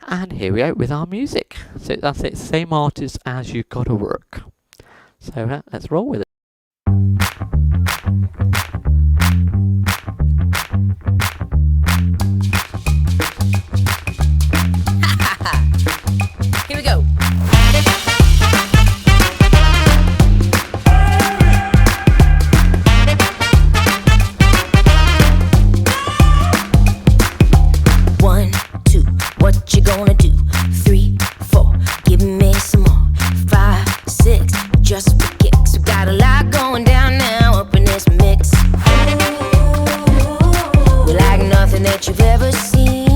And here we go with our music. So that's it, same artist as You Gotta Work. So let's roll with it. Here we go. One, two, what you gonna do? 3, 4, give me some more. 5, 6, just for kicks. We got a lot going down now up in this mix. We like nothing that you've ever seen.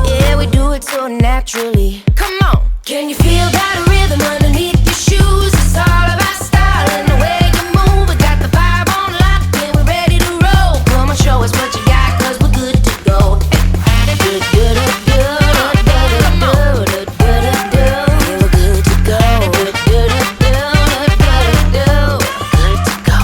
Yeah, we do it so naturally. Come on, can you feel that rhythm underneath your shoes? It's all about style and the way you move. We got the vibe on lock and we're ready to roll. Come on, show us what you got, 'cause we're good to go. Yeah, we're good to go.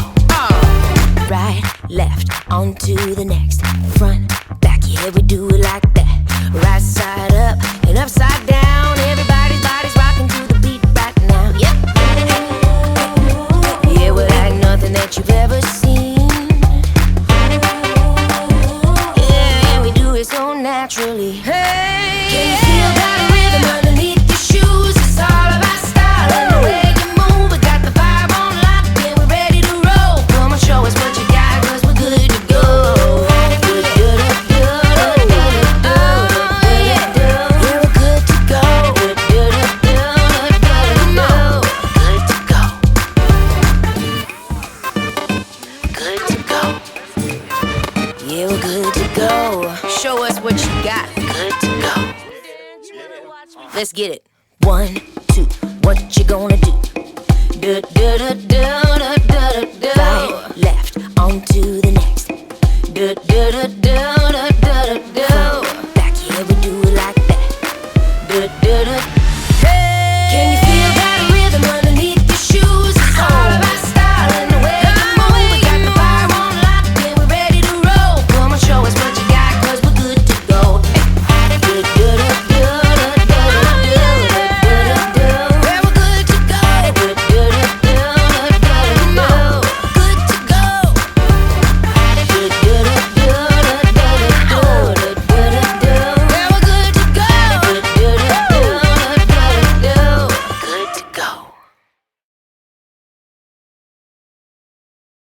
Right, left, on to the next. Front, back, yeah, we do it like that. Right side up and upside down. Everybody's body's rocking to the beat right now. Yep. Yeah, we're like nothing that you've ever seen. Yeah, we do it so naturally. Hey, can you feel that rhythm underneath your shoes? It's all about style and the way you move. We got the vibe on lock and we're ready to roll. Come on, show us what you got, 'cause we're good to go. Yeah, we're good to go. Show us what you got. Good to go. Let's get it. 1, 2, what you gonna do? Do do do do do do do. Right, left, on to the next. Do do do do.